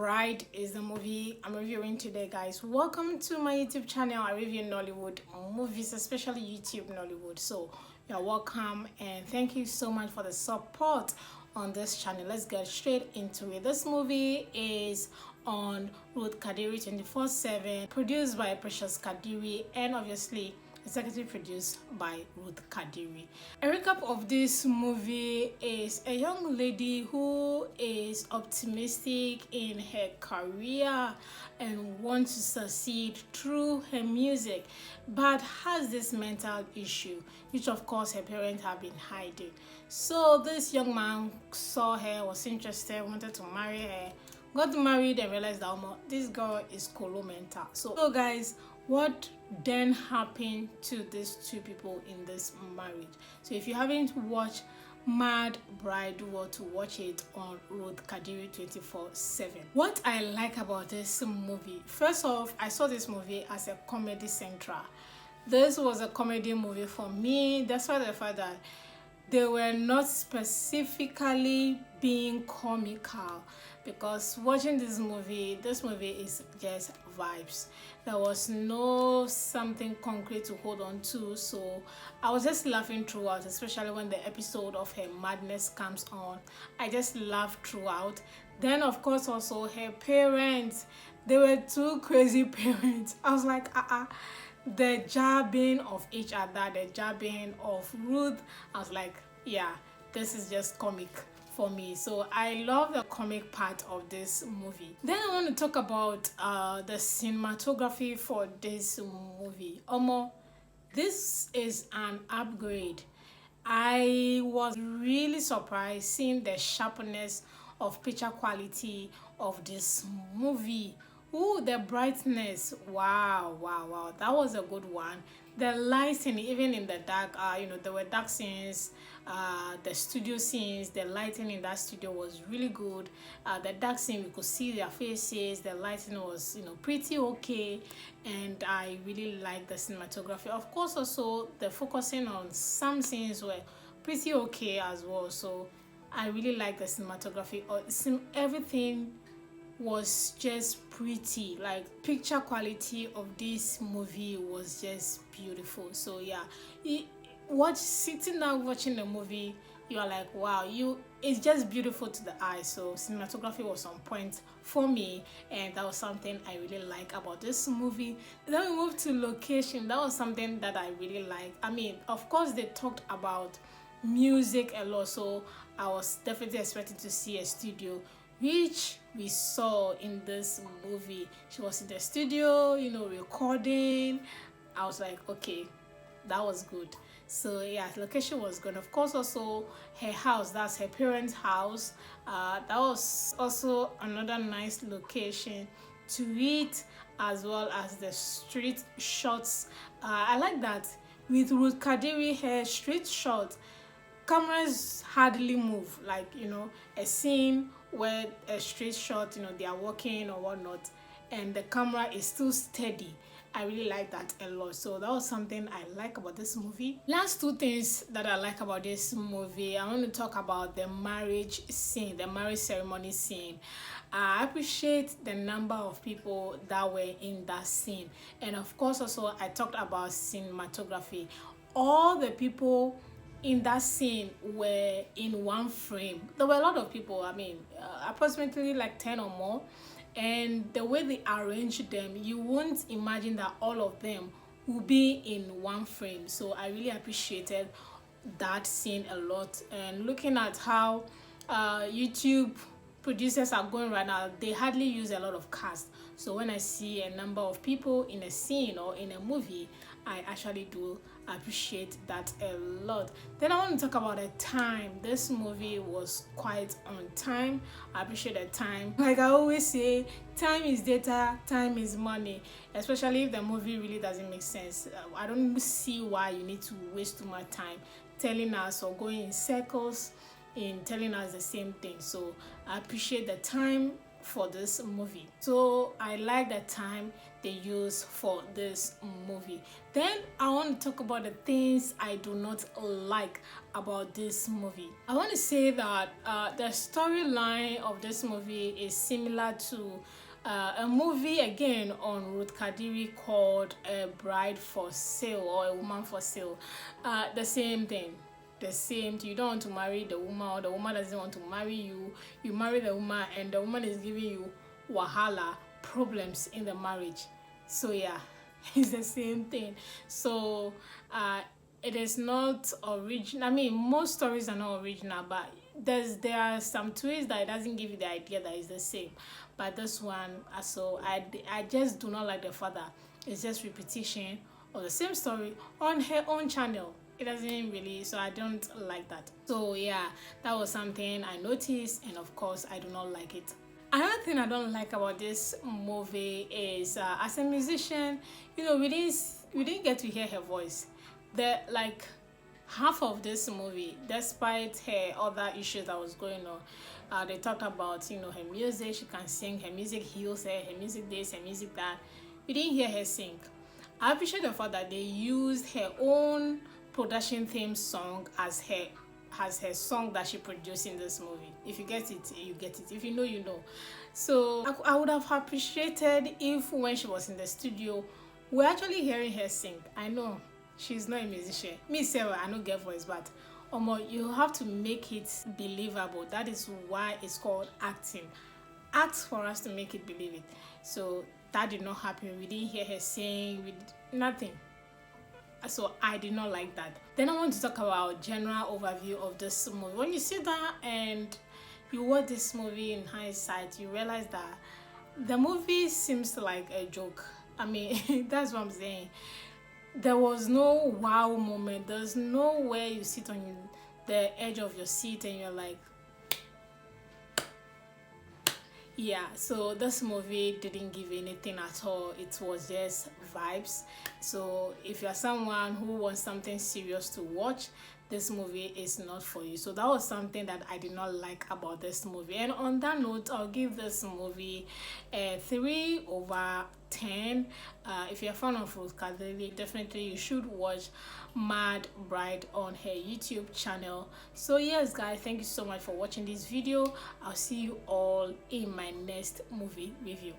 Bride is the movie I'm reviewing today, guys. Welcome to my YouTube channel. I review Nollywood movies, especially YouTube Nollywood. So you're welcome and thank you so much for the support on this channel. Let's get straight into it. This movie is on Ruth Kadiri 24/7, produced by Precious Kadiri, and obviously executive produced by Ruth Kadiri. A recap of this movie is a young lady who is optimistic in her career and wants to succeed through her music, but has this mental issue, which of course her parents have been hiding. So this young man saw her, was interested, wanted to marry her, got married and realized that this girl is colo mental. So guys, what then happened to these two people in this marriage? So if you haven't watched Mad Bride, you want to watch it on Ruth Kadiri 24/7. What I like about this movie, first off, I saw this movie as a comedy central. This was a comedy movie for me. That's why the fact that they were not specifically being comical, because watching this movie is just vibes. There was no something concrete to hold on to, so I was just laughing throughout, especially when the episode of her madness comes on. I just laughed throughout. Then of course also her parents, they were two crazy parents. I was like, the jabbing of each other, the jabbing of Ruth, I was like, yeah, this is just comic for me. So I love the comic part of this movie. Then I want to talk about the cinematography for this movie. This is an upgrade. I was really surprised seeing the sharpness of picture quality of this movie. Ooh, the brightness, wow, that was a good one. The lighting, even in the dark, there were dark scenes, the studio scenes, the lighting in that studio was really good. The dark scene, we could see their faces, the lighting was, pretty okay, and I really liked the cinematography. Of course, also, the focusing on some scenes were pretty okay as well, so I really liked the cinematography. Everything was just pretty. Like, picture quality of this movie was just beautiful. So yeah, sitting down watching the movie, you are like, wow, it's just beautiful to the eye. So cinematography was on point for me, and that was something I really like about this movie. Then we moved to location. That was something that I really liked. I mean, of course they talked about music a lot, so I was definitely expecting to see a studio, which we saw in this movie. She was in the studio, recording. I was like, okay, that was good. So yeah, location was good. Of course, also her house, that's her parents' house. That was also another nice location to it, as well as the street shots. I like that with Ruth Kadiri, her street shot, cameras hardly move. Like, a scene where a straight shot, they are walking or whatnot, and the camera is still steady. I really like that a lot. So that was something I like about this movie. Last two things that I like about this movie, I want to talk about the marriage scene, the marriage ceremony scene. I appreciate the number of people that were in that scene, and of course also I talked about cinematography. All the people in that scene were in one frame. There were a lot of people, approximately like 10 or more, and the way they arranged them, you won't imagine that all of them will be in one frame. So I really appreciated that scene a lot. And looking at how YouTube producers are going right now, they hardly use a lot of cast. So when I see a number of people in a scene or in a movie, I actually do appreciate that a lot. Then I want to talk about the time. This movie was quite on time. I appreciate the time. Like I always say, time is data, time is money, especially if the movie really doesn't make sense. I don't see why you need to waste too much time telling us or going in circles in telling us the same thing. So I appreciate the time for this movie. So I like the time they use for this movie. Then I want to talk about the things I do not like about this movie. I want to say that the storyline of this movie is similar to a movie again on Ruth Kadiri called A Bride for Sale or A Woman for Sale. The same thing. You don't want to marry the woman, or the woman doesn't want to marry you. You marry the woman and the woman is giving you wahala, problems in the marriage. So yeah, it's the same thing. So it is not original. I mean, most stories are not original, but there are some twists that it doesn't give you the idea that it's the same. But this one, so I just do not like the father. It's just repetition of the same story on her own channel. It doesn't really, so I don't like that. So yeah, that was something I noticed, and of course I do not like it. Another thing I don't like about this movie is as a musician, we didn't get to hear her voice. Like half of this movie, despite her other issues that was going on, they talked about her music. She can sing. Her music heals her. Her music this. Her music that. We didn't hear her sing. I appreciate the fact that they used her own production theme song as her song that she produced in this movie. If you get it, you get it. If you know, you know. So I would have appreciated if when she was in the studio, we're actually hearing her sing. I know she's not a musician. Me, Sarah, I don't get voice, but you have to make it believable. That is why it's called acting. Act for us to make it believe it. So that did not happen. We didn't hear her sing. Nothing. So I did not like that. Then I want to talk about general overview of this movie. When you sit down and you watch this movie in hindsight, you realize that the movie seems like a joke. I mean, that's what I'm saying. There was no wow moment. There's nowhere you sit on the edge of your seat and you're like, yeah. So this movie didn't give anything at all. It was just vibes. So if you're someone who wants something serious to watch, this movie is not for you. So that was something that I did not like about this movie. And on that note, I'll give this movie a 3/10. If you're a fan of Ruth Kadiri, definitely you should watch Mad Bride on her YouTube channel. So yes guys, thank you so much for watching this video. I'll see you all in my next movie review.